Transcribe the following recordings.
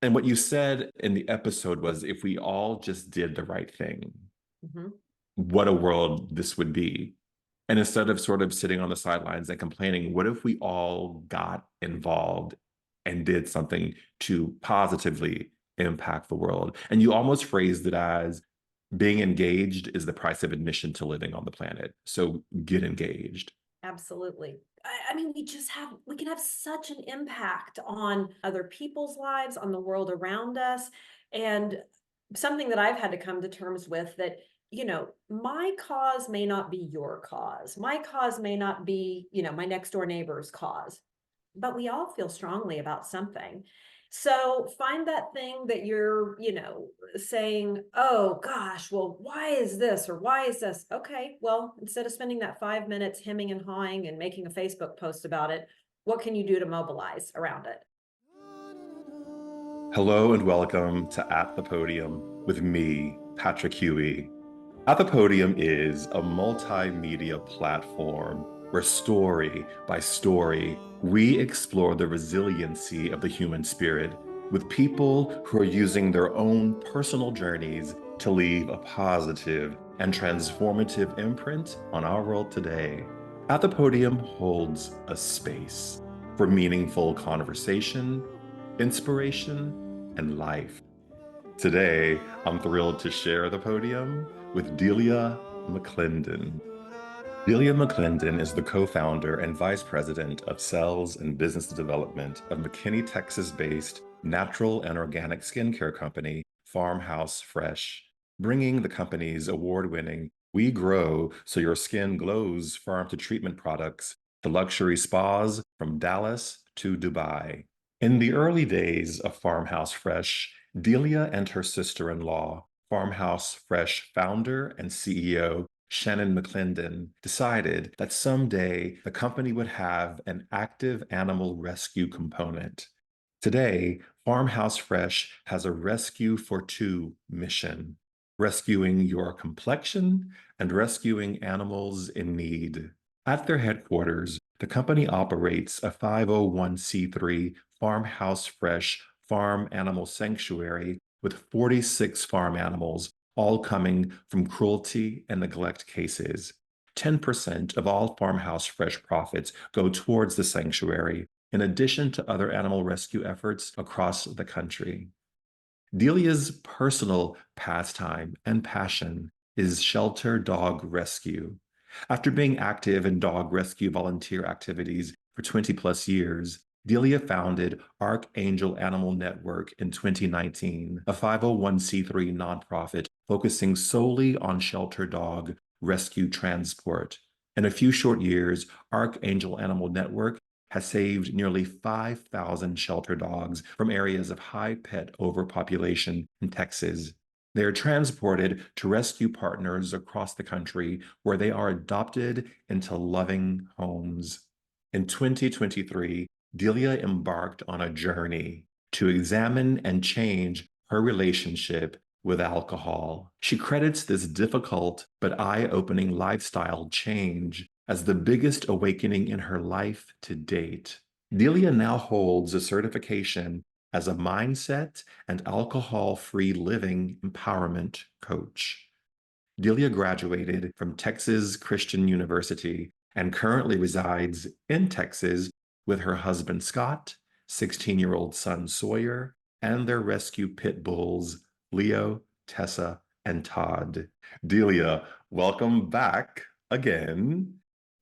And what you said in the episode was if we all just did the right thing, Mhm. what a world this would be. And instead of sort of sitting on the sidelines and complaining, what if we all got involved and did something to positively impact the world? And you almost phrased it as being engaged is the price of admission to living on the planet. So get engaged. Absolutely. I mean, we can have such an impact on other people's lives, on the world around us. And something that I've had to come to terms with that, my cause may not be your cause. My cause may not be, my next door neighbor's cause, but we all feel strongly about something. So find that thing that you're, saying, oh gosh, well, why is this or why is this? Okay, well, instead of spending that 5 minutes hemming and hawing and making a Facebook post about it, what can you do to mobilize around it? Hello and welcome to At the Podium with me, Patrick Huey. At the Podium is a multimedia platform where story by story, we explore the resiliency of the human spirit with people who are using their own personal journeys to leave a positive and transformative imprint on our world today. At the Podium holds a space for meaningful conversation, inspiration, and life. Today, I'm thrilled to share the podium with Delia McLinden. Delia McLinden is the co-founder and vice president of sales and business development of McKinney, Texas-based natural and organic skincare company, Farmhouse Fresh, bringing the company's award-winning We Grow So Your Skin Glows farm to treatment products to luxury spas from Dallas to Dubai. In the early days of Farmhouse Fresh, Delia and her sister-in-law, Farmhouse Fresh founder and CEO Shannon McLinden, decided that someday the company would have an active animal rescue component. Today, Farmhouse Fresh has a rescue for two mission, rescuing your complexion and rescuing animals in need. At their headquarters, the company operates a 501c3 Farmhouse Fresh farm animal sanctuary with 46 farm animals, all coming from cruelty and neglect cases. 10% of all Farmhouse Fresh profits go towards the sanctuary, in addition to other animal rescue efforts across the country. Delia's personal pastime and passion is shelter dog rescue. After being active in dog rescue volunteer activities for 20 plus years, Delia founded Archangel Animal Network in 2019, a 501c3 nonprofit focusing solely on shelter dog rescue transport. In a few short years, Archangel Animal Network has saved nearly 5,000 shelter dogs from areas of high pet overpopulation in Texas. They are transported to rescue partners across the country where they are adopted into loving homes. In 2023, Delia embarked on a journey to examine and change her relationship with alcohol. She credits this difficult but eye-opening lifestyle change as the biggest awakening in her life to date. Delia now holds a certification as a mindset and alcohol-free living empowerment coach. Delia graduated from Texas Christian University and currently resides in Texas with her husband Scott, 16-year-old son Sawyer, and their rescue pit bulls, Leo, Tessa, and Todd. Delia, welcome back again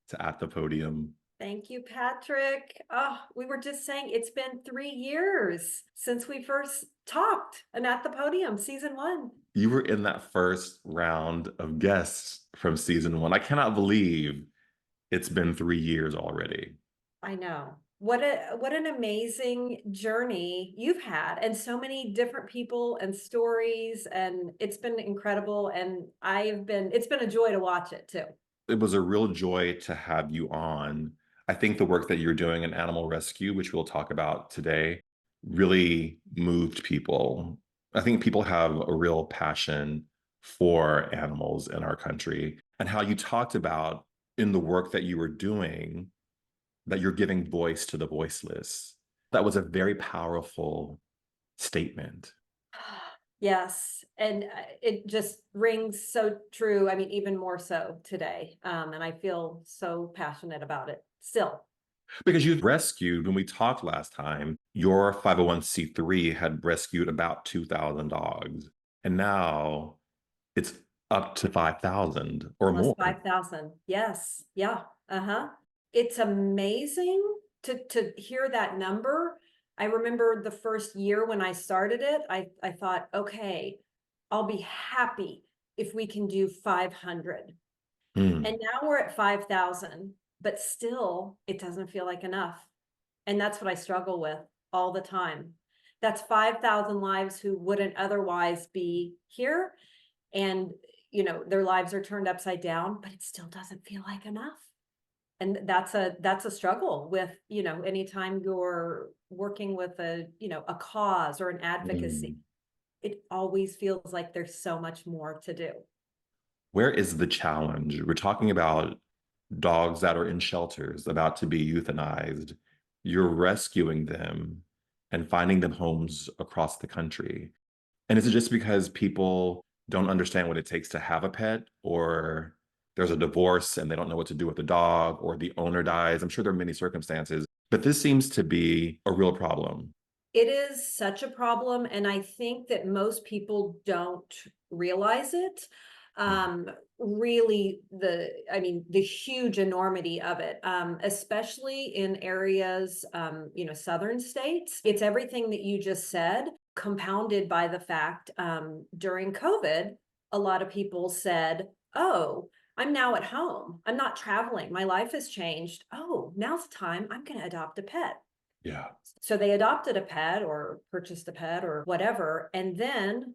to At the Podium. Thank you, Patrick. Oh, we were just saying it's been 3 years since we first talked and at the podium, season one. You were in that first round of guests from season one. I cannot believe it's been 3 years already. I know. What an amazing journey you've had and so many different people and stories and it's been incredible and it's been a joy to watch it too. It was a real joy to have you on. I think the work that you're doing in animal rescue, which we'll talk about today, really moved people. I think people have a real passion for animals in our country and how you talked about in the work that you were doing that you're giving voice to the voiceless. That was a very powerful statement. Yes, and it just rings so true. I mean, even more so today. And I feel so passionate about it still. Because you rescued, when we talked last time, your 501(c)(3) had rescued about 2,000 dogs. And now it's up to 5,000 or Almost more. 5,000. Yes. Yeah. Uh-huh. It's amazing to hear that number. I remember the first year when I started it, I thought, okay, I'll be happy if we can do 500. And Mm, now we're at 5,000, but still it doesn't feel like enough. And that's what I struggle with all the time. That's 5,000 lives who wouldn't otherwise be here. And, their lives are turned upside down, but it still doesn't feel like enough. And that's a struggle with, anytime you're working with a cause or an advocacy, mm. it always feels like there's so much more to do. Where is the challenge? We're talking about dogs that are in shelters about to be euthanized. You're rescuing them and finding them homes across the country. And is it just because people don't understand what it takes to have a pet, or there's a divorce and they don't know what to do with the dog, or the owner dies? I'm sure there are many circumstances, but this seems to be a real problem. It is such a problem, and I think that most people don't realize it. Mm, Um, Really, the huge enormity of it, especially in areas, southern states. It's everything that you just said, compounded by the fact, during COVID, a lot of people said, "Oh, I'm now at home. I'm not traveling. My life has changed. Oh, now's the time. I'm going to adopt a pet." yeah. So they adopted a pet or purchased a pet or whatever, and then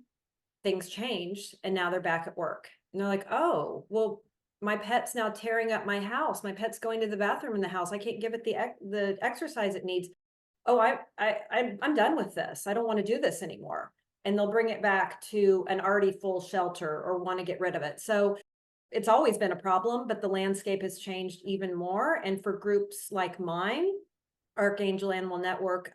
things changed and now they're back at work. And they're like, "Oh, well, my pet's now tearing up my house. My pet's going to the bathroom in the house. I can't give it the exercise it needs. Oh, I'm done with this. I don't want to do this anymore." And they'll bring it back to an already full shelter or want to get rid of it. So it's always been a problem, but the landscape has changed even more. And for groups like mine, Archangel Animal Network,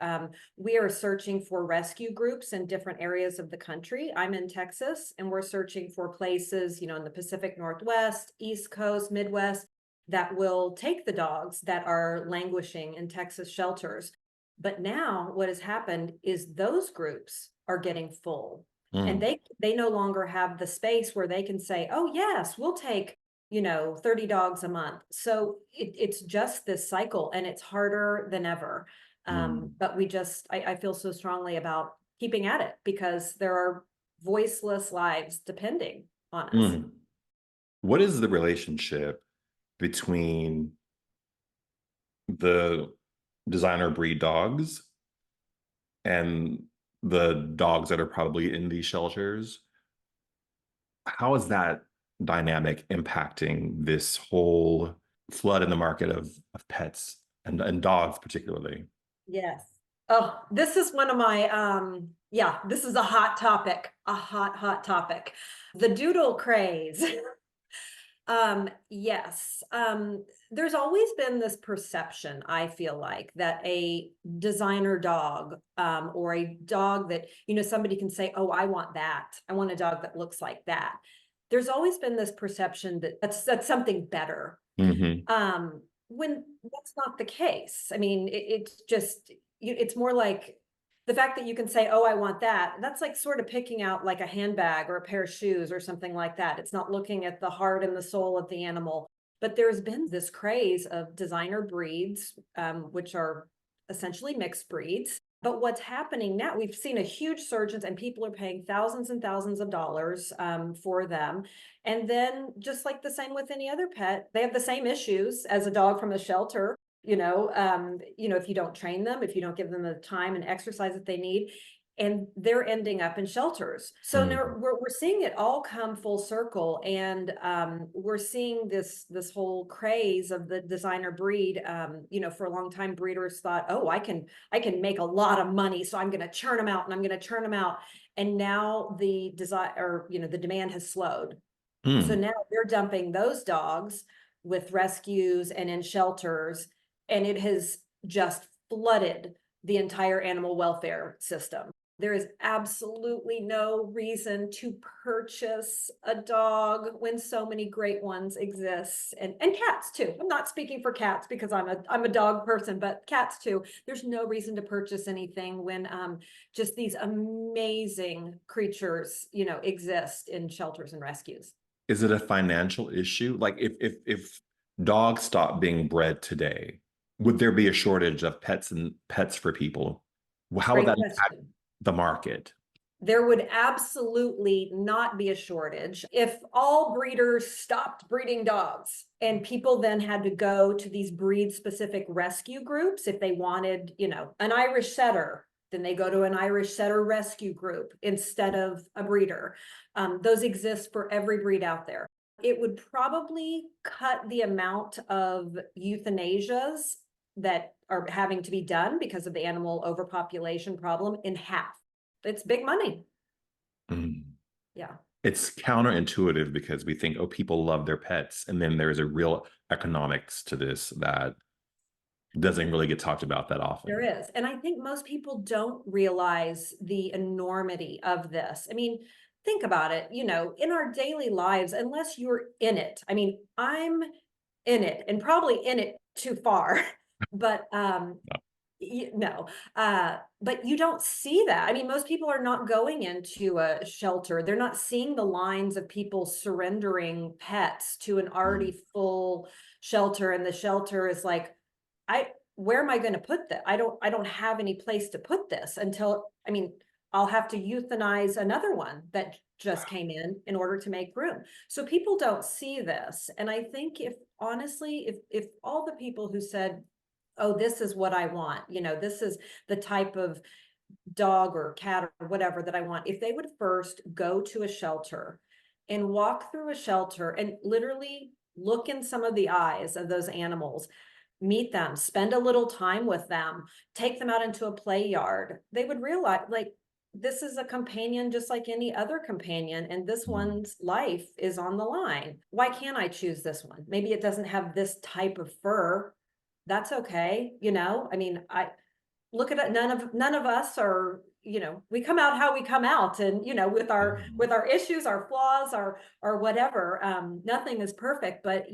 we are searching for rescue groups in different areas of the country. I'm in Texas, and we're searching for places, in the Pacific Northwest, East Coast, Midwest, that will take the dogs that are languishing in Texas shelters. But now what has happened is those groups are getting full, and Mm, they no longer have the space where they can say, "Oh yes, we'll take 30 dogs a month." So it's just this cycle, and it's harder than ever. mm, But I feel so strongly about keeping at it because there are voiceless lives depending on us. mm. What is the relationship between the designer breed dogs and the dogs that are probably in these shelters? How is that dynamic impacting this whole flood in the market of pets and dogs particularly? Yes. Oh, this is one of my yeah, this is a hot topic, a hot topic. The doodle craze. Yes. There's always been this perception, I feel like, that a designer dog, or a dog that, somebody can say, "Oh, I want that. I want a dog that looks like that." There's always been this perception that that's something better. Mhm, When that's not the case. I mean, it's just, it's more like the fact that you can say, "Oh, I want that." That's like sort of picking out like a handbag or a pair of shoes or something like that. It's not looking at the heart and the soul of the animal. But there's been this craze of designer breeds, which are essentially mixed breeds. But what's happening now, we've seen a huge surge, and people are paying thousands and thousands of dollars, for them. And then, just like the same with any other pet, they have the same issues as a dog from a shelter. If you don't train them, if you don't give them the time and exercise that they need, and they're ending up in shelters. So now mhm, we're seeing it all come full circle, and we're seeing this whole craze of the designer breed. For a long time, breeders thought, "Oh, I can make a lot of money, so I'm going to churn them out, and I'm going to churn them out." And now the desire, or the demand has slowed, so mm. now they're dumping those dogs with rescues and in shelters, and it has just flooded the entire animal welfare system. There is absolutely no reason to purchase a dog when so many great ones exist, and cats too. I'm not speaking for cats because I'm a dog person, but cats too. There's no reason to purchase anything when just these amazing creatures, exist in shelters and rescues. Is it a financial issue? Like if dogs stopped being bred today, would there be a shortage of pets for people? How would Great that impact question. the market? There would absolutely not be a shortage if all breeders stopped breeding dogs and people then had to go to these breed specific rescue groups. If they wanted, an Irish setter, then they go to an Irish setter rescue group instead of a breeder. Those exist for every breed out there. It would probably cut the amount of euthanasias that are having to be done because of the animal overpopulation problem in half. It's big money. Mm. Yeah, It's counterintuitive because we think, oh, people love their pets. And then there's a real economics to this that doesn't really get talked about that there often. is. And I think most people don't realize the enormity of this. I mean, think about it, in our daily lives, unless you're in it. I mean, I'm in it and probably in it too far, but no, but you don't see that. I mean, most people are not going into a shelter. They're not seeing the lines of people surrendering pets to an Mm. already full shelter, and the shelter is like, I where am I going to put that? I don't have any place to put this until, I mean, I'll have to euthanize another one that just came in order to make room. So people don't see this. And I think if honestly, if all the people who said, oh, this is what I want, this is the type of dog or cat or whatever that I want, if they would first go to a shelter and walk through a shelter and literally look in some of the eyes of those animals, meet them, spend a little time with them, take them out into a play yard, they would realize, like, this is a companion just like any other companion, and this Mm. one's life is on the line. Why can't I choose this one? Maybe it doesn't have this type of fur. That's okay. I mean, I look at it, none of us are, we come out how we come out, and with our Mm. with our issues, our flaws, our whatever. Nothing is perfect, but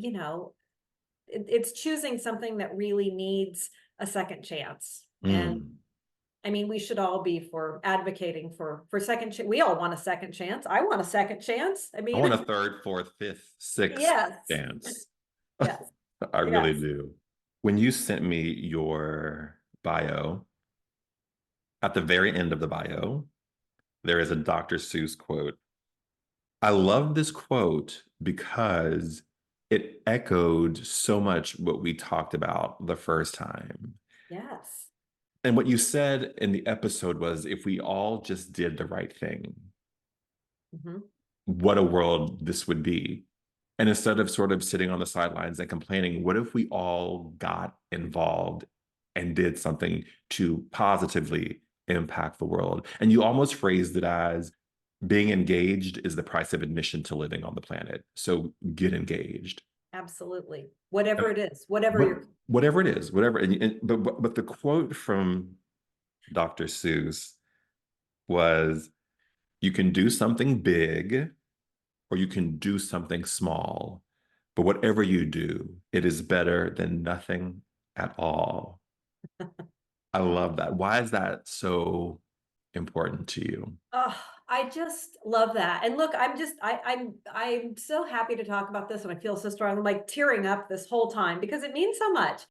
it's choosing something that really needs a second chance. And Mm. I mean, we should all be for advocating for second chance. We all want a second chance. I want a second chance. I I mean, want a third, fourth, fifth, sixth yes, chance. yes, I really yes, do. When you sent me your bio, at the very end of the bio, there is a Dr. Seuss quote. I love this quote because it echoed so much what we talked about the first time. yes. And what you said in the episode was if we all just did the right thing, Mhm. what a world this would be. And instead of sort of sitting on the sidelines and complaining, what if we all got involved and did something to positively impact the world? And you almost phrased it as being engaged is the price of admission to living on the planet. So get engaged. Absolutely. Whatever And it is, whatever what, you're. whatever it is, whatever. But the quote from Dr. Seuss was, "You can do something big, or you can do something small. But whatever you do, it is better than nothing at all." I love that. Why is that so important to you? Oh, I just love that. And look, I'm so happy to talk about this, and I feel so strong. I'm like tearing up this whole time because it means so much.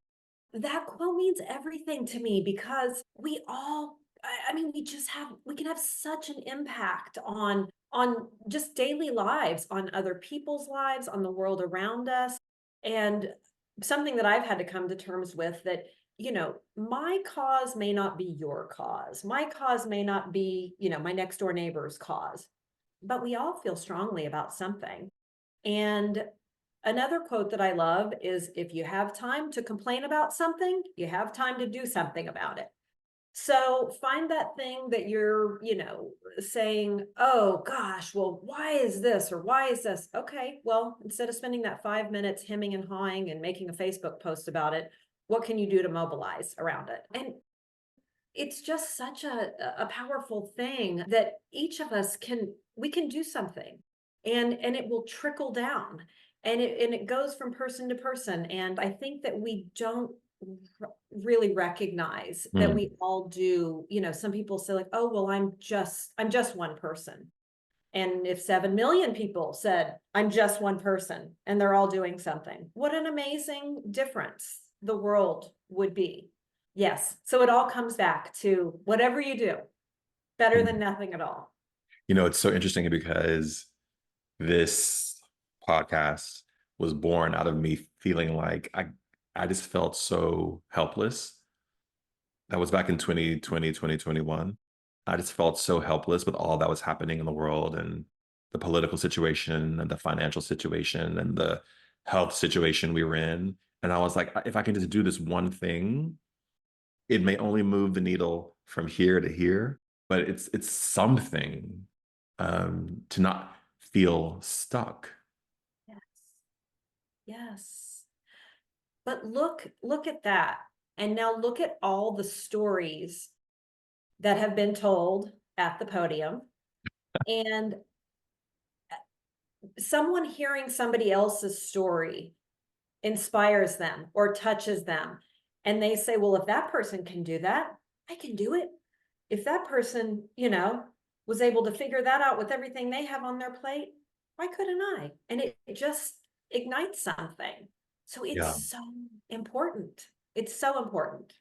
That quote means everything to me because we all, I mean, we can have such an impact on just daily lives, on other people's lives, on the world around us. And something that I've had to come to terms with, that my cause may not be your cause. My cause may not be, my next door neighbor's cause, but we all feel strongly about something. And another quote that I love is, if you have time to complain about something, you have time to do something about it. So find that thing that you're, saying, oh gosh, well, why is this or why is this? Okay, well, instead of spending that 5 minutes hemming and hawing and making a Facebook post about it, what can you do to mobilize around it? And it's just such a powerful thing that each of us we can do something, and it will trickle down, and it goes from person to person. And I think that we don't really recognize that we Mm. all do. Some people say like, oh, well, I'm just one person. And if 7 million people said, I'm just one person, and they're all doing something, what an amazing difference the world would be. Yes. So it all comes back to whatever you do, better than nothing at all. It's so interesting because this podcast was born out of me feeling like I just felt so helpless. That was back in 2020, 2021. I just felt so helpless with all that was happening in the world and the political situation and the financial situation and the health situation we were in. And I was like, if I can just do this one thing, it may only move the needle from here to here, but it's something to not feel stuck. Yes. Yes. But look at that. And now look at all the stories that have been told at the podium. And someone hearing somebody else's story inspires them or touches them. And they say, well, if that person can do that, I can do it. If that person, was able to figure that out with everything they have on their plate, why couldn't I? And it just ignites something. So it's Yeah. so important. It's so important.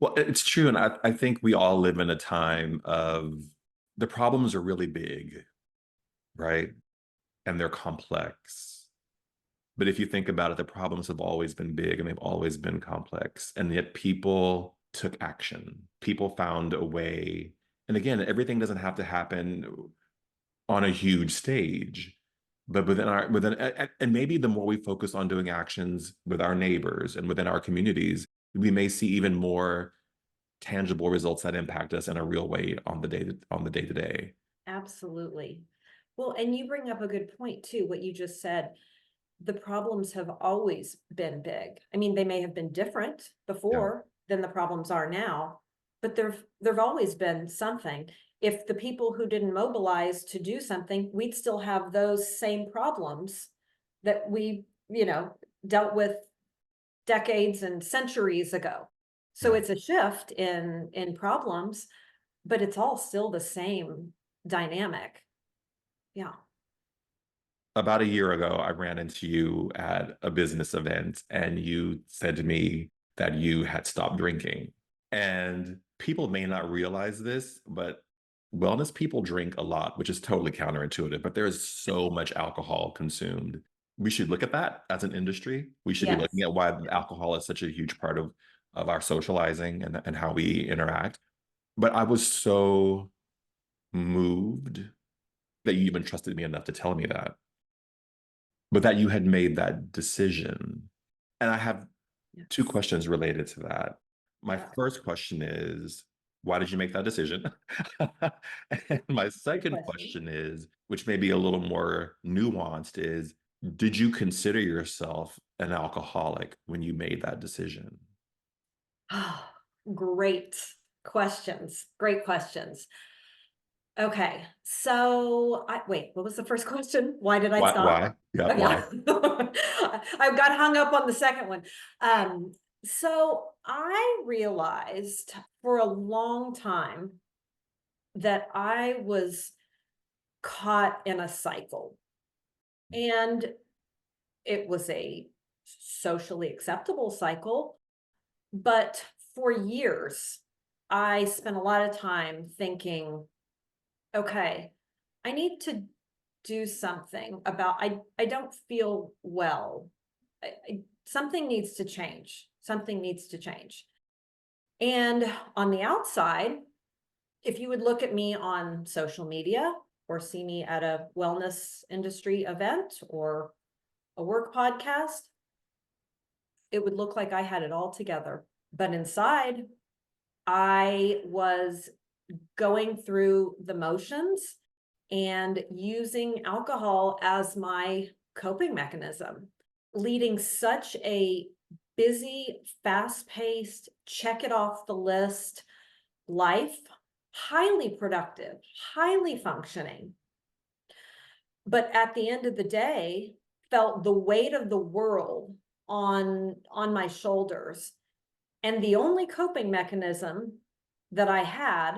Well, it's true. And I think we all live in a time of the problems are really big, right? And they're complex. But if you think about it, the problems have always been big and they've always been complex. And yet people took action. People found a way. And again, everything doesn't have to happen on a huge stage. But and maybe the more we focus on doing actions with our neighbors and within our communities, we may see even more tangible results that impact us in a real way on the day to day. Absolutely. Well, and you bring up a good point too, what you just said. The problems have always been big. I mean, they may have been different Yeah. before than the problems are now, but there've always been something. If the people who didn't mobilize to do something, we'd still have those same problems that we, dealt with decades and centuries ago. So Yeah. it's a shift in problems, but it's all still the same dynamic. Yeah. About a year ago, I ran into you at a business event and you said to me that you had stopped drinking. And people may not realize this, but wellness people drink a lot, which is totally counterintuitive, but there is so much alcohol consumed. We should look at that as an industry. We should be Yes. looking at why alcohol is such a huge part of our socializing and how we interact. But I was so moved that you even trusted me enough to tell me that, but that you had made that decision. And I have two Yes. questions related to that. My Yeah. first question is, why did you make that decision? And my Good second question. question is, which may be a little more nuanced, is did you consider yourself an alcoholic when you made that decision? Oh, great questions. Great questions. Okay. So wait, what was the first question? Why did I Why? stop? Why? Yeah, Oh yeah. why? I got hung up on the second one. Um, so I realized for a long time that I was caught in a cycle, and it was a socially acceptable cycle. But for years, I spent a lot of time thinking, okay, I need to do something about I don't feel well. Something needs to change. Something needs to change. And on the outside, if you would look at me on social media or see me at a wellness industry event or a work podcast, it would look like I had it all together. But inside, I was going through the motions and using alcohol as my coping mechanism, leading such a busy, fast paced, check it off the list, life, highly productive, highly functioning. But at the end of the day, felt the weight of the world on my shoulders. And the only coping mechanism that I had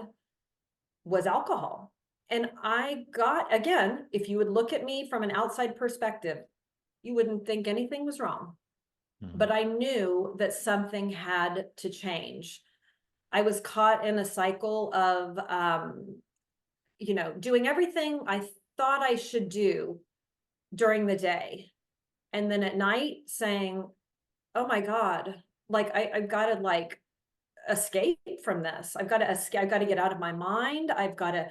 was alcohol. And I got, again, if you would look at me from an outside perspective, you wouldn't think anything was wrong. But I knew that something had to change. I was caught in a cycle of, doing everything I thought I should do during the day. And then at night saying, oh my God, like I've got to like escape from this. I've got to escape. I've got to get out of my mind. I've got to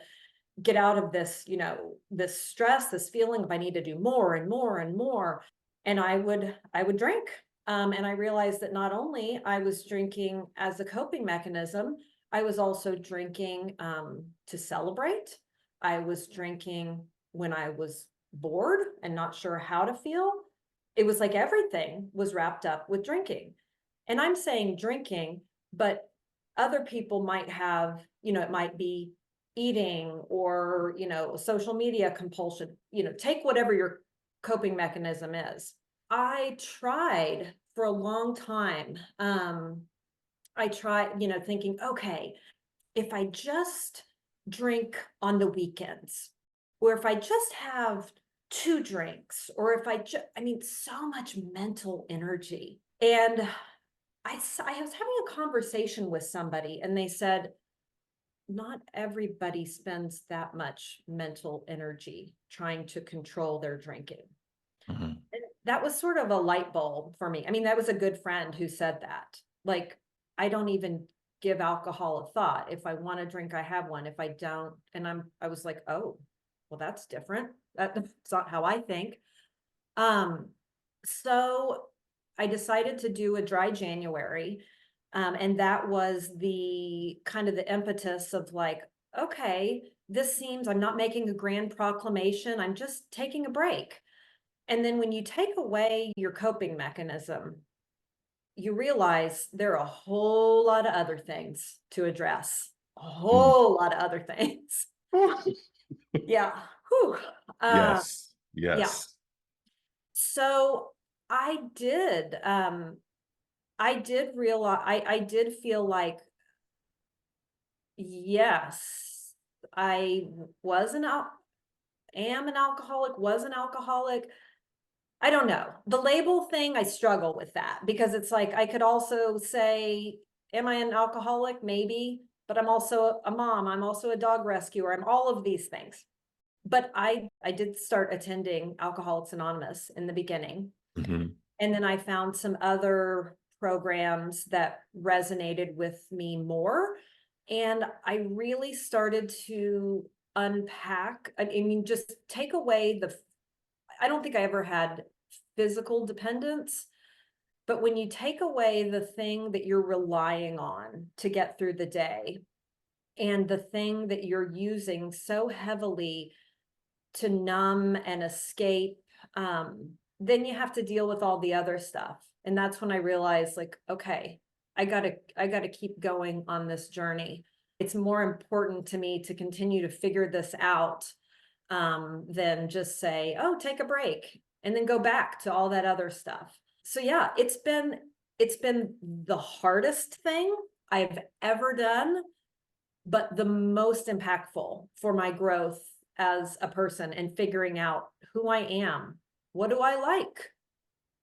get out of this, this stress, this feeling of I need to do more and more and more. And I would drink. And I realized that not only I was drinking as a coping mechanism, I was also drinking to celebrate. I was drinking when I was bored and not sure how to feel. It was like everything was wrapped up with drinking. And I'm saying drinking, but other people might have, it might be eating or, social media compulsion, take whatever your coping mechanism is. I tried for a long time. I tried, thinking, okay, if I just drink on the weekends, or if I just have 2 drinks, or if so much mental energy. And I was having a conversation with somebody and they said, not everybody spends that much mental energy trying to control their drinking. And that was sort of a light bulb for me. I mean, that was a good friend who said that. Like, I don't even give alcohol a thought. If I want to drink, I have one. If I don't, and I was like, oh, well, that's different. That's not how I think. So I decided to do a dry January. And that was the kind of the impetus of like, okay, I'm not making a grand proclamation. I'm just taking a break. And then when you take away your coping mechanism, you realize there are a whole lot of other things to address, a whole lot of other things. Yeah. Whew. Yes. Yeah. Yes. So I did realize, I did feel like, yes, I am an alcoholic, was an alcoholic. I don't know. The label thing, I struggle with that because it's like, I could also say, am I an alcoholic? Maybe, but I'm also a mom. I'm also a dog rescuer. I'm all of these things. But I did start attending Alcoholics Anonymous in the beginning. Mm-hmm. And then I found some other programs that resonated with me more. And I really started to unpack, I mean, just take away I don't think I ever had physical dependence, but when you take away the thing that you're relying on to get through the day and the thing that you're using so heavily to numb and escape, then you have to deal with all the other stuff. And that's when I realized, like, okay, I gotta keep going on this journey. It's more important to me to continue to figure this out than just say, oh, take a break and then go back to all that other stuff. So yeah, it's been the hardest thing I've ever done, but the most impactful for my growth as a person and figuring out who I am. What do I like?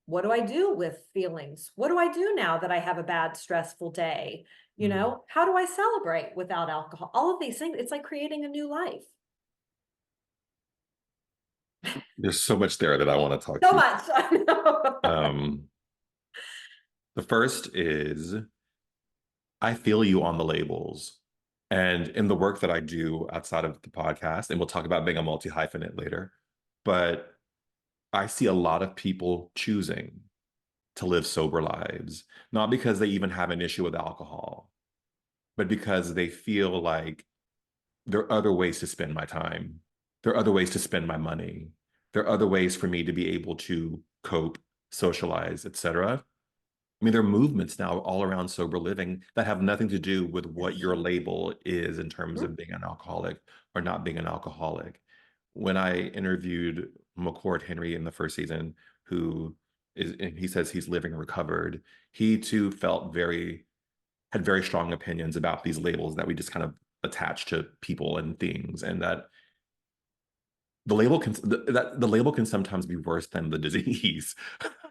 What do I do with feelings? What do I do now that I have a bad, stressful day? How do I celebrate without alcohol? All of these things, it's like creating a new life. There's so much there that I want to talk So to you. much. I know. The first is I feel you on the labels. And in the work that I do outside of the podcast, and we'll talk about being a multi-hyphenate later, but I see a lot of people choosing to live sober lives, not because they even have an issue with alcohol, but because they feel like there are other ways to spend my time. There are other ways to spend my money. There are other ways for me to be able to cope, socialize, etc. I mean, there are movements now all around sober living that have nothing to do with what Yes. your label is in terms Mhm. of being an alcoholic or not being an alcoholic. When I interviewed McCord Henry in the first season, who is, and he says he's living recovered, he too had very strong opinions about these labels that we just kind of attach to people and things, and that the label can sometimes be worse than the disease.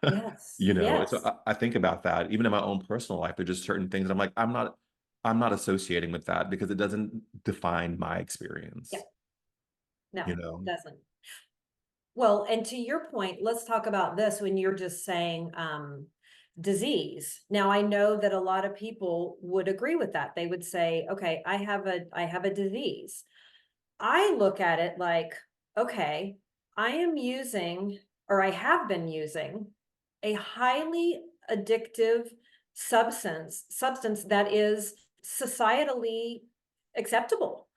Yes, You know, so yes. I think about that even in my own personal life. There's just certain things that I'm like, I'm not associating with that because it doesn't define my Yeah, experience, no, you know. doesn't. Well, and to your point, let's talk about this when you're just saying disease. Now, I know that a lot of people would agree with that. They would say, okay, I have a disease. I look at it like, okay, I am using, or I have been using, a highly addictive substance that is societally acceptable.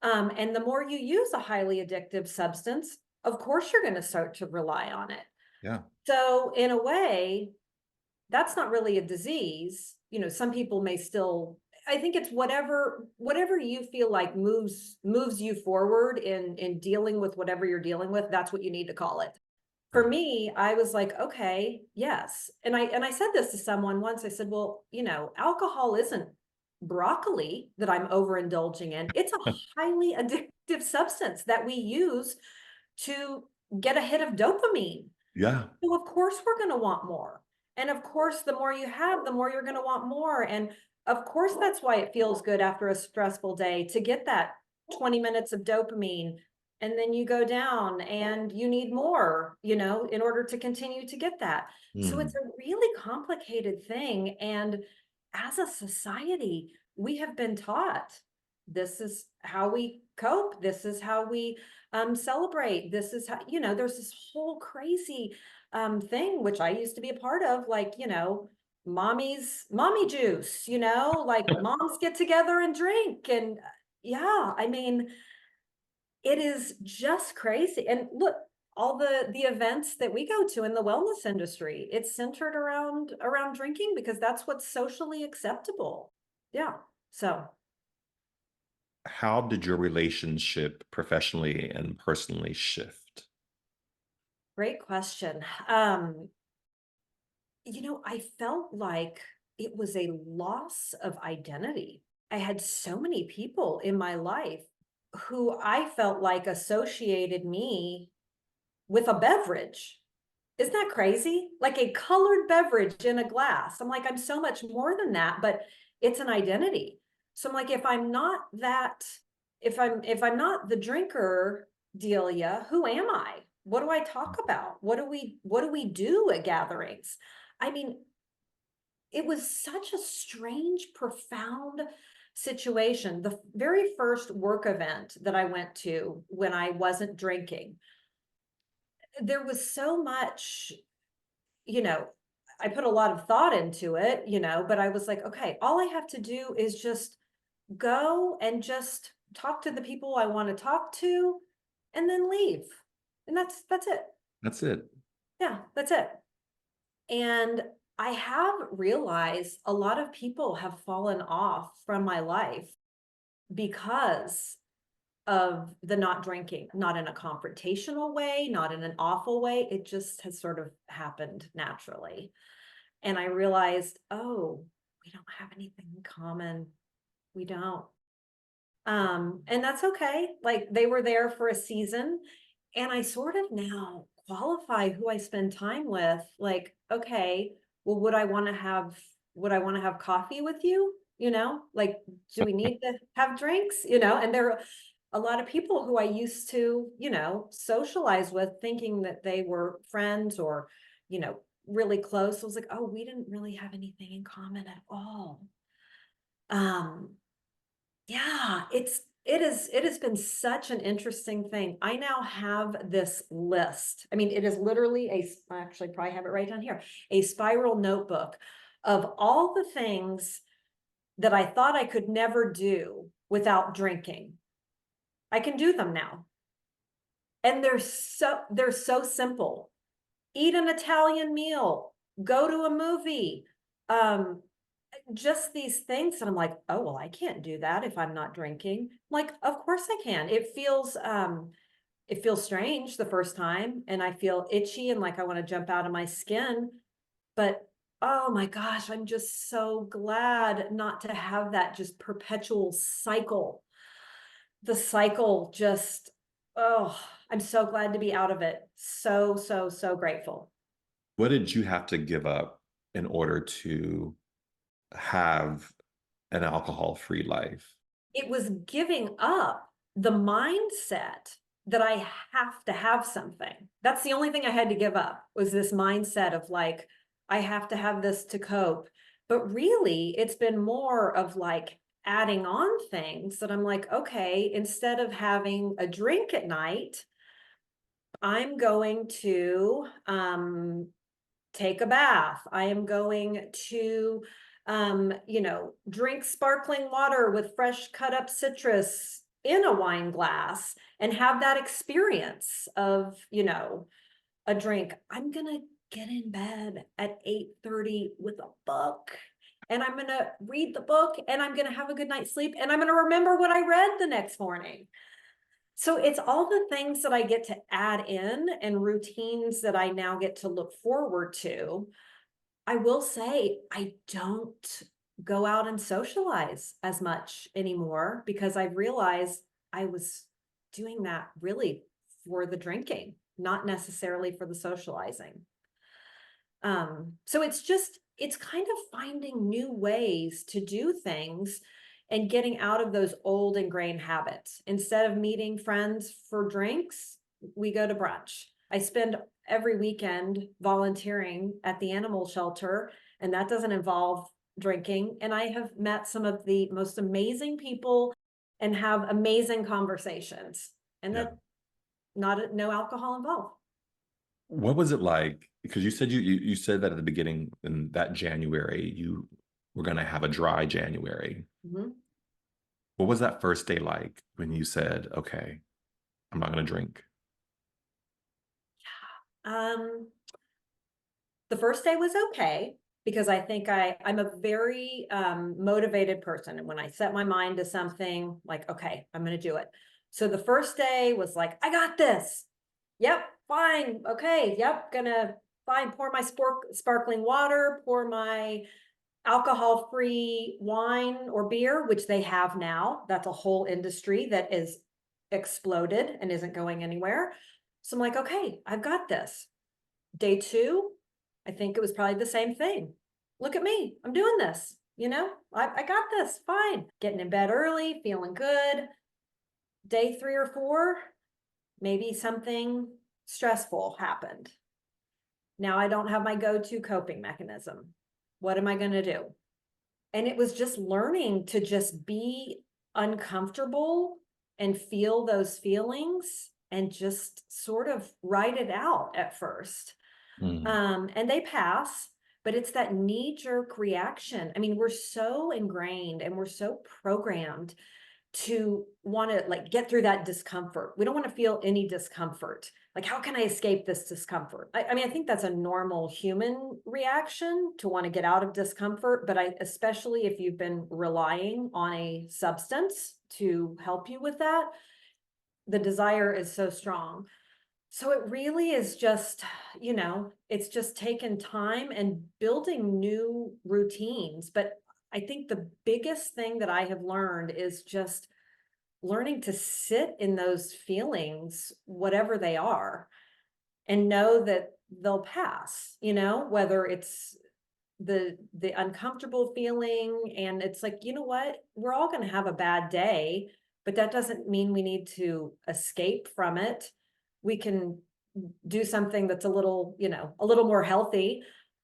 And the more you use a highly addictive substance, of course you're going to start to rely on it. Yeah. So in a way, that's not really a disease. You know, some people may still, I think it's whatever you feel like moves you forward in dealing with whatever you're dealing with, that's what you need to call it. For Right. me, I was like, okay, yes. And I said this to someone once. I said, well, you know, alcohol isn't broccoli that I'm overindulging in. It's a highly addictive substance that we use to get a hit of dopamine. Yeah. So of course we're going to want more. And of course, the more you have, the more you're going to want more. And of course, that's why it feels good after a stressful day to get that 20 minutes of dopamine. And then you go down and you need more, you know, in order to continue to get that. So it's Mm. a really complicated thing. And as a society, we have been taught this is how we cope. This is how we celebrate. This is how, you know, there's this whole crazy thing, which I used to be a part of, like, you know, mommy juice, you know, like moms get together and drink. And yeah, I mean, it is just crazy. And look, all the events that we go to in the wellness industry, it's centered around drinking because that's what's socially acceptable. Yeah. So How did your relationship professionally and personally shift? great question. You know, I felt like it was a loss of identity. I had so many people in my life who I felt like associated me with a beverage. Isn't that crazy? Like a colored beverage in a glass. I'm like, I'm so much more than that, but it's an identity. So I'm like, if I'm not that, if I'm not the drinker, Delia, who am I? What do I talk about? What do we do at gatherings? I mean, it was such a strange, profound situation. The very first work event that I went to when I wasn't drinking, there was so much, you know, I put a lot of thought into it, you know, but I was like, okay, all I have to do is just go and just talk to the people I want to talk to and then leave. And that's it. That's it. Yeah, that's it. And I have realized a lot of people have fallen off from my life because of the not drinking, not in a confrontational way, not in an awful way. It just has sort of happened naturally. And I realized, oh, we don't have anything in common. We don't. And that's okay. Like they were there for a season, and I sort of now qualify who I spend time with. Like, okay, well, would I want to have coffee with you? You know, like, do we need to have drinks? You know, and there are a lot of people who I used to, you know, socialize with thinking that they were friends or, you know, really close. I was like, oh, we didn't really have anything in common at all. Um, yeah, it has been such an interesting thing. I now have this list. I mean, it is literally I actually probably have it right down here, a spiral notebook of all the things that I thought I could never do without drinking. I can do them now. And they're so simple. Eat an Italian meal, go to a movie, Um, just these things that I'm like, oh, well, I can't do that if I'm not drinking. Like, of course I can. It feels strange the first time and I feel itchy and like I want to jump out of my skin. But oh my gosh, I'm just so glad not to have that just perpetual cycle. The cycle just, oh, I'm so glad to be out of it. So, so, so grateful. What did you have to give up in order to have an alcohol-free life? It was giving up the mindset that I have to have something. That's the only thing I had to give up, was this mindset of like, I have to have this to cope. But really, it's been more of like adding on things that I'm like, okay, instead of having a drink at night, I'm going to take a bath. I am going to, drink sparkling water with fresh cut up citrus in a wine glass and have that experience of, a drink. I'm going to get in bed at 8:30 with a book. And I'm going to read the book and I'm going to have a good night's sleep and I'm going to remember what I read the next morning. So it's all the things that I get to add in and routines that I now get to look forward to. I will say I don't go out and socialize as much anymore because I realized I was doing that really for the drinking, not necessarily for the socializing. So it's kind of finding new ways to do things and getting out of those old ingrained habits. Instead of meeting friends for drinks, we go to brunch. I spend every weekend volunteering at the animal shelter, and that doesn't involve drinking. And I have met some of the most amazing people and have amazing conversations, and Yeah. that no alcohol involved. What was it like? Because you said you said that at the beginning in that January you were going to have a dry January. Mhm. What was that first day like when you said, "Okay, I'm not going to drink"? Um, the first day was okay because I think I'm a very motivated person. And when I set my mind to something, like, okay, I'm going to do it. So the first day was like, I got this. Yep, fine. Okay, yep, gonna fine. Pour my sparkling water, pour my alcohol-free wine or beer, which they have now. That's a whole industry that is exploded and isn't going anywhere. So I'm like, okay, I've got this. Day two, I think it was probably the same thing. Look at me, I'm doing this, I got this, fine. Getting in bed early, feeling good. Day three or four, maybe something stressful happened. Now I don't have my go-to coping mechanism. What am I going to do? And it was just learning to just be uncomfortable and feel those feelings and just sort of write it out at first. Mm, And they pass, but it's that knee-jerk reaction. I mean, we're so ingrained and we're so programmed to want to like get through that discomfort. We don't want to feel any discomfort. Like, how can I escape this discomfort? I mean, I think that's a normal human reaction to want to get out of discomfort, but especially if you've been relying on a substance to help you with that, the desire is so strong. So it really is just, it's just taken time and building new routines. But I think the biggest thing that I have learned is just learning to sit in those feelings, whatever they are, and know that they'll pass, whether it's the uncomfortable feeling and it's like, you know what, we're all going to have a bad day, but that doesn't mean we need to escape from it. We can do something that's a little more healthy.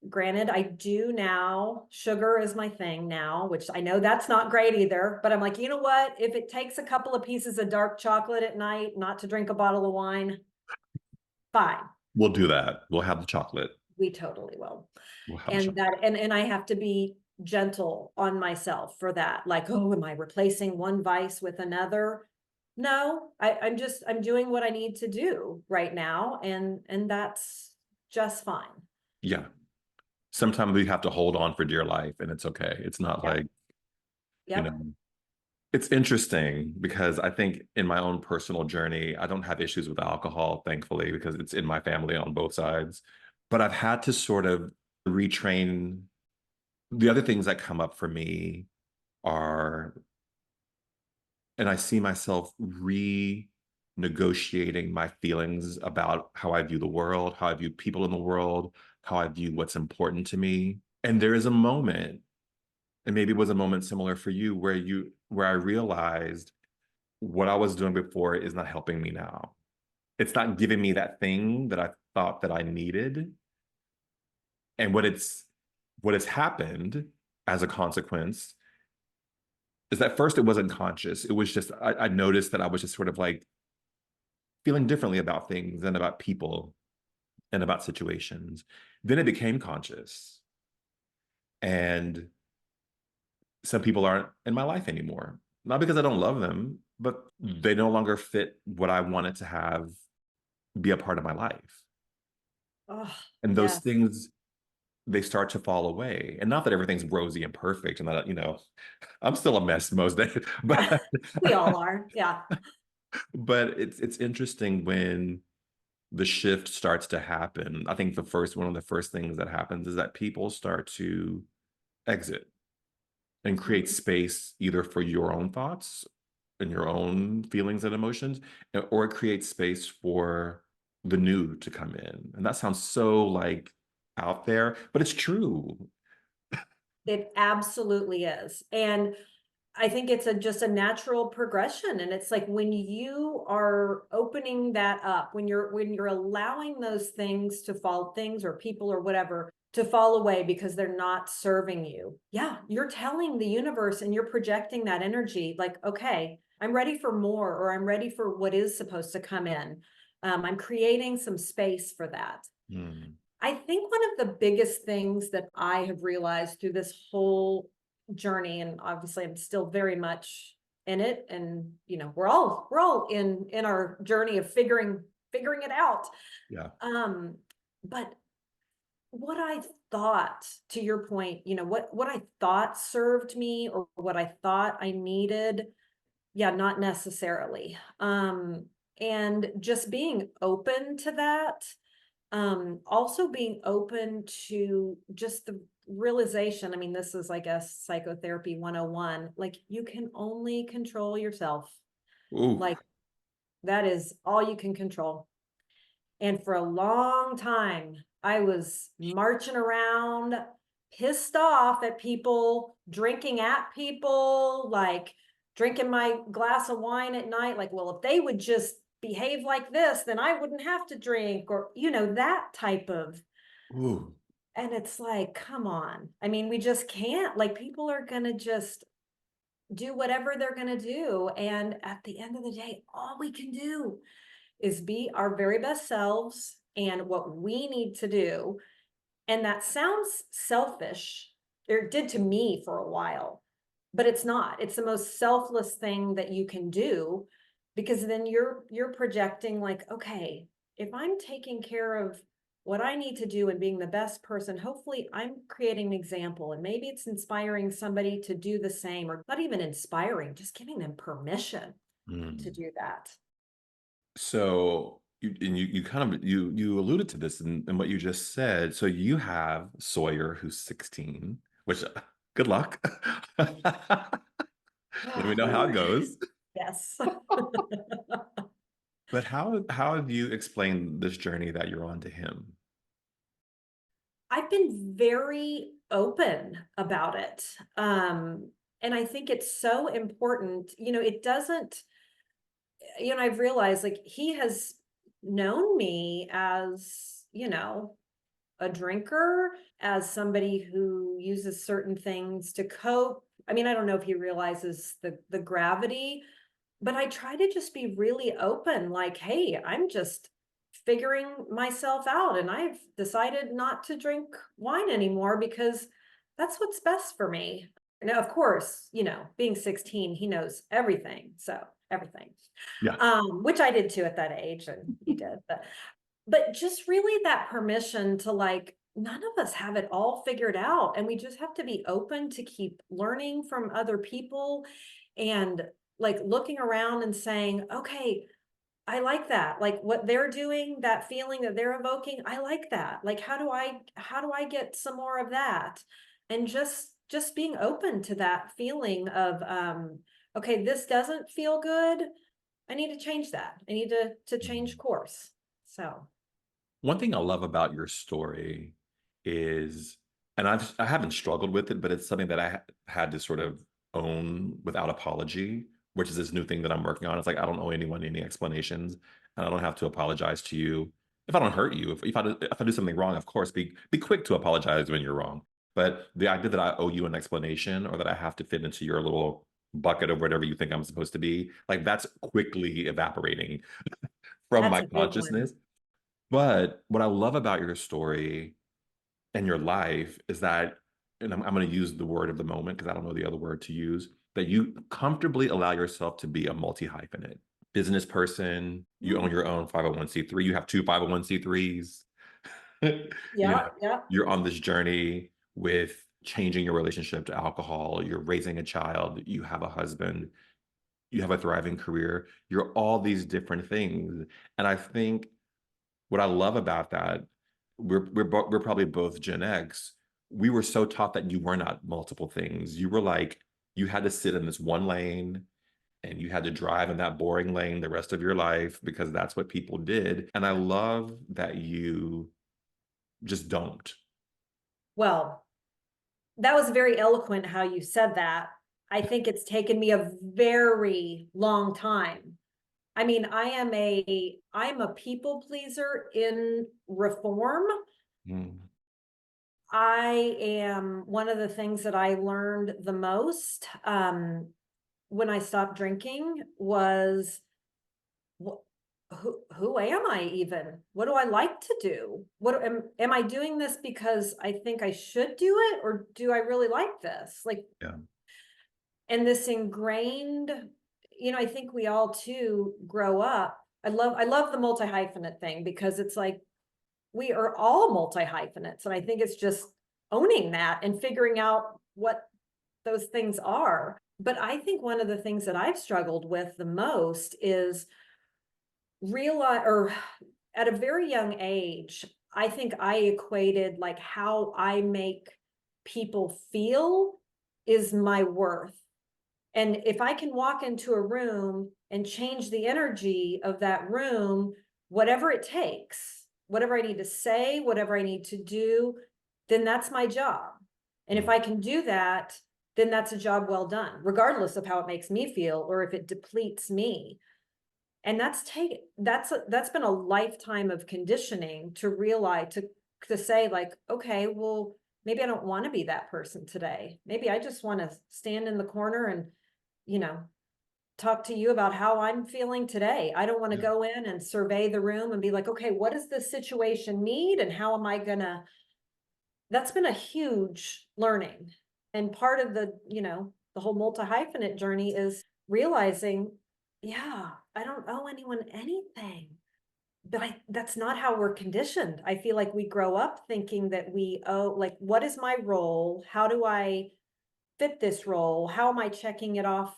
Granted, I do now, sugar is my thing now, which I know that's not great either, but I'm like, you know what? If it takes a couple of pieces of dark chocolate at night, not to drink a bottle of wine, fine. we'll do that. We'll have the chocolate. We totally will. We'll have the And chocolate. and I have to be gentle on myself for that. Like, oh, am I replacing one vice with another? No, I'm doing what I need to do right now, and that's just fine. Yeah. sometimes we have to hold on for dear life, and it's okay. It's not Yep. like, you Yep. know, it's interesting because I think in my own personal journey, I don't have issues with alcohol, thankfully, because it's in my family on both sides. But I've had to sort of retrain. The other things that come up for me are, and I see myself renegotiating my feelings about how I view the world, how I view people in the world, how I view what's important to me. And there is a moment, and maybe it was a moment similar for you, where I realized what I was doing before is not helping me now. It's not giving me that thing that I thought that I needed. And what has happened as a consequence is that first it wasn't conscious. It was just I noticed that I was just sort of like feeling differently about things and about people and about situations. Then it became conscious. And some people aren't in my life anymore. Not because I don't love them, but they no longer fit what I wanted to have be a part of my life. Oh, And those yes. things, they start to fall away. And not that everything's rosy and perfect and that, I'm still a mess most days, Yeah. but We all are. Yeah. but it's interesting when the shift starts to happen. I think one of the first things that happens is that people start to exit and create Mhm. space either for your own thoughts and your own feelings and emotions, or it creates space for the new to come in. And that sounds so like out there, but it's true. It absolutely is. And I think it's just a natural progression. And it's like when you are opening that up, when you're allowing those things to fall, things or people or whatever to fall away because they're not serving you. Yeah, you're telling the universe and you're projecting that energy like, okay, I'm ready for more, or I'm ready for what is supposed to come in. I'm creating some space for that. Hmm. I think one of the biggest things that I have realized through this whole journey, and obviously I'm still very much in it, and we're all in our journey of figuring it out. Yeah. Um, but what I thought, to your point, what I thought served me or what I thought I needed, yeah, not necessarily. And just being open to that, also being open to just the realization. I mean, this is, I guess, psychotherapy 101. Like, you can only control yourself. Ooh. Like, that is all you can control. And for a long time, I was marching around pissed off at people, drinking at people, like drinking my glass of wine at night. Like, well, if they would just behave like this, then I wouldn't have to drink, or, that type of. Ooh. And it's like, come on. I mean, we just can't. Like, people are going to just do whatever they're going to do. And at the end of the day, all we can do is be our very best selves and what we need to do. And that sounds selfish, or it did to me for a while, but it's not. It's the most selfless thing that you can do, because then you're projecting like, okay, if I'm taking care of what I need to do and being the best person, hopefully I'm creating an example, and maybe it's inspiring somebody to do the same, or not even inspiring, just giving them permission to Hmm. do that. So you kind of you alluded to this in what you just said. So you have Sawyer, who's 16, which good luck. Let me know how it goes. Yes. But how have you explained this journey that you're on to him? I've been very open about it. And I think it's so important. It doesn't, I've realized, like, he has known me as, a drinker, as somebody who uses certain things to cope. I mean, I don't know if he realizes the gravity, but I try to just be really open, like, hey, I'm just figuring myself out, and I've decided not to drink wine anymore because that's what's best for me. Now, of course, being 16, he knows everything. So everything. Yeah. Which I did too at that age, and he did. But just really that permission to, like, none of us have it all figured out, and we just have to be open to keep learning from other people and like looking around and saying, okay, I like that. Like what they're doing, that feeling that they're evoking, I like that. Like how do I get some more of that? And just being open to that feeling of okay, this doesn't feel good. I need to change that. I need to change course. So, One thing I love about your story is, and I haven't struggled with it, but it's something that had to sort of own without apology, which is this new thing that I'm working on. It's like I don't owe anyone any explanations, and I don't have to apologize to you if I don't hurt you. If I do something wrong, of course, be quick to apologize when you're wrong. But the idea that I owe you an explanation or that I have to fit into your little bucket of whatever you think I'm supposed to be, like that's quickly evaporating from that's my a big one. consciousness. But what I love about your story and your life is that, and I'm going to use the word of the moment because I don't know the other word to use, that you comfortably allow yourself to be a multi hyphenate business person. You own Mm. your own 501(c)(3). You have two 501(c)(3)s. You know, Yeah, yeah. you're on this journey with changing your relationship to alcohol. You're raising a child. You have a husband. You have a thriving career. You're all these different things. And I think what I love about that, we're probably both Gen X. We were so taught that you were not multiple things. You were like, you had to sit in this one lane and you had to drive in that boring lane the rest of your life because that's what people did. And I love that you just don't. Well, that was very eloquent how you said that. I think it's taken me a very long time. I mean, I'm a people pleaser in reform. Mm, I am one of the things that I learned the most when I stopped drinking was wh- who am I even? What do I like to do? What am I doing this because I think I should do it, or do I really like this? Like, yeah. and this ingrained, I think we all too grow up. I love the multi hyphenate thing because it's like we are all multi hyphenates, and I think it's just owning that and figuring out what those things are. But I think one of the things that I've struggled with the most is realize, or at a very young age, I think I equated like how I make people feel is my worth. And if I can walk into a room and change the energy of that room, whatever it takes, whatever I need to say, whatever I need to do, then that's my job. And if Mm, I can do that, then that's a job well done, regardless of how it makes me feel or if it depletes me. And that's been a lifetime of conditioning to realize, to say like, okay, well, maybe I don't want to be that person today. Maybe I just want to stand in the corner and, you know, talk to you about how I'm feeling today. I don't want to yeah. go in and survey the room and be like, okay, what does this situation need and how am I gonna, that's been a huge learning. And part of the whole multi-hyphenate journey is realizing, yeah, I don't owe anyone anything. But that's not how we're conditioned. I feel like we grow up thinking that we owe, like, what is my role? How do I fit this role? How am I checking it off?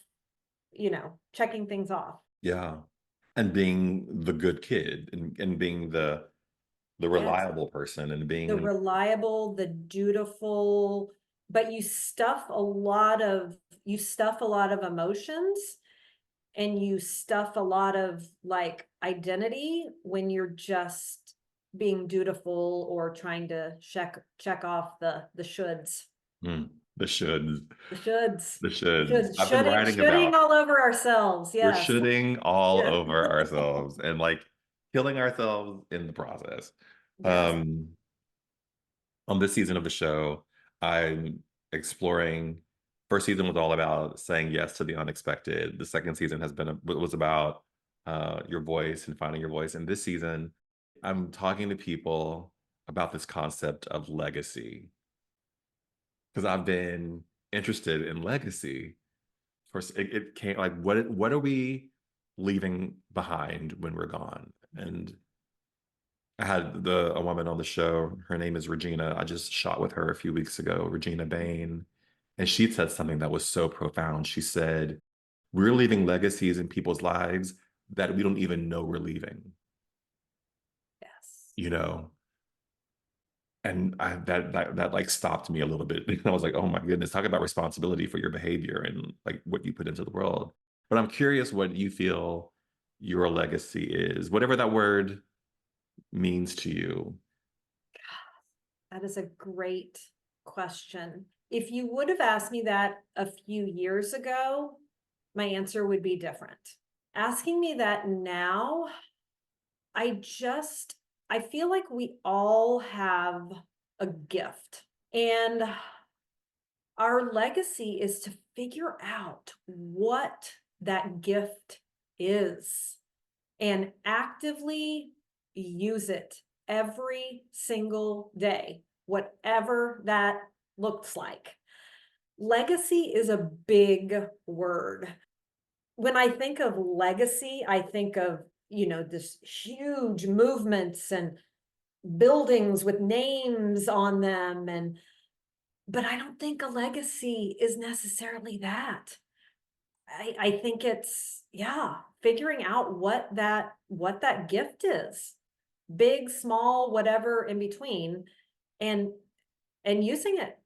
Checking things off. Yeah. And being the good kid and being the Yes. reliable person and The being reliable, the dutiful, but you stuff a lot of emotions, and you stuff a lot of like identity when you're just being dutiful or trying to check off the shoulds. mm, the shoulds. The shoulds. The The shoulds. shoulds. I've been Shoulding, writing shoulding about all over ourselves. we're Yes. shitting all Yeah. over ourselves and like killing ourselves in the process. Yes. Um, on this season of the show, I'm exploring. First season was all about saying yes to the unexpected. The second season was about your voice and finding your voice. And this season, I'm talking to people about this concept of legacy because I've been interested in legacy. First, it came like what are we leaving behind when we're gone? And I had a woman on the show. Her name is Regina. I just shot with her a few weeks ago, Regina Bain. And she said something that was so profound. She said, we're leaving legacies in people's lives that we don't even know we're leaving, Yes. you know? And that like stopped me a little bit. I was like, oh my goodness, talk about responsibility for your behavior and like what you put into the world. But I'm curious what you feel your legacy is, whatever that word means to you. That is a great question. If you would have asked me that a few years ago, my answer would be different. Asking me that now, I just, I feel like we all have a gift, and our legacy is to figure out what that gift is and actively use it every single day, whatever that looks like. Legacy is a big word. When I think of legacy, I think of, this huge movements and buildings with names on them, but I don't think a legacy is necessarily that. I think it's, yeah, figuring out what that gift is, big, small, whatever in between, and using it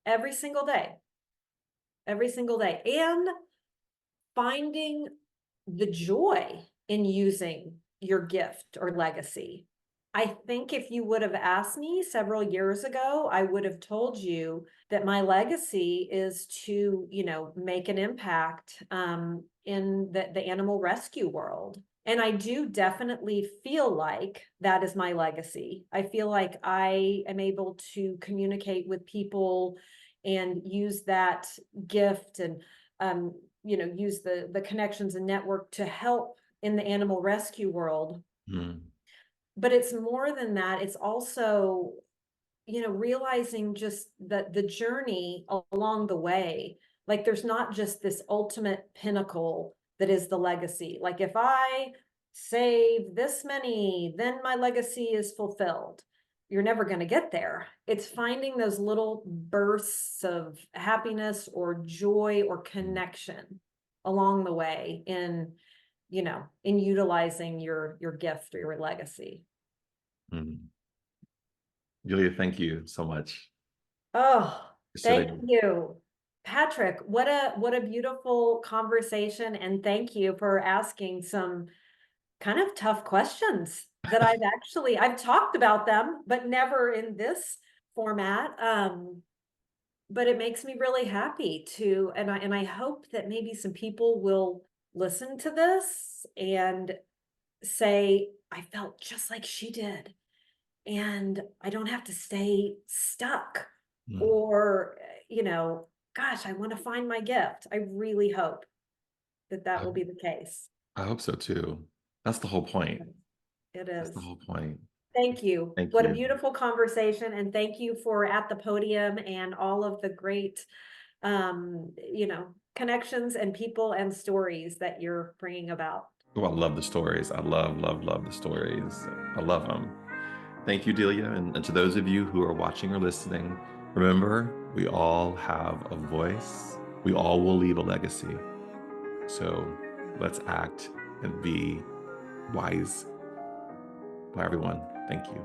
every single day, and finding the joy in using your gift or legacy. I think if you would have asked me several years ago, I would have told you that my legacy is to, make an impact in the animal rescue world. And I do definitely feel like that is my legacy. I feel like I am able to communicate with people and use that gift and use the connections and network to help in the animal rescue world. Mm, But it's more than that. It's also, realizing just that the journey along the way, like there's not just this ultimate pinnacle that is the legacy. Like if I save this many, then my legacy is fulfilled. You're never going to get there. It's finding those little bursts of happiness or joy or mm, connection along the way in utilizing your gift or your legacy. mm. Julia, thank you so much Oh, for thank sitting. you. Patrick, what a beautiful conversation, and thank you for asking some kind of tough questions that I've talked about them, but never in this format. But it makes me really happy to, and I hope that maybe some people will listen to this and say, I felt just like she did, and I don't have to stay stuck Mm. or, gosh, I want to find my gift. I really hope that that I, will be the case. I hope so too. That's the whole point. It That's the is. whole point. Thank you. Thank What a you. beautiful conversation. And thank you for at the podium and all of the great, connections and people and stories that you're bringing about. Oh, I love the stories. I love, love, love the stories. I love them. Thank you, Delia. And to those of you who are watching or listening, remember, we all have a voice. We all will leave a legacy. So let's act and be wise. Bye, everyone. Thank you.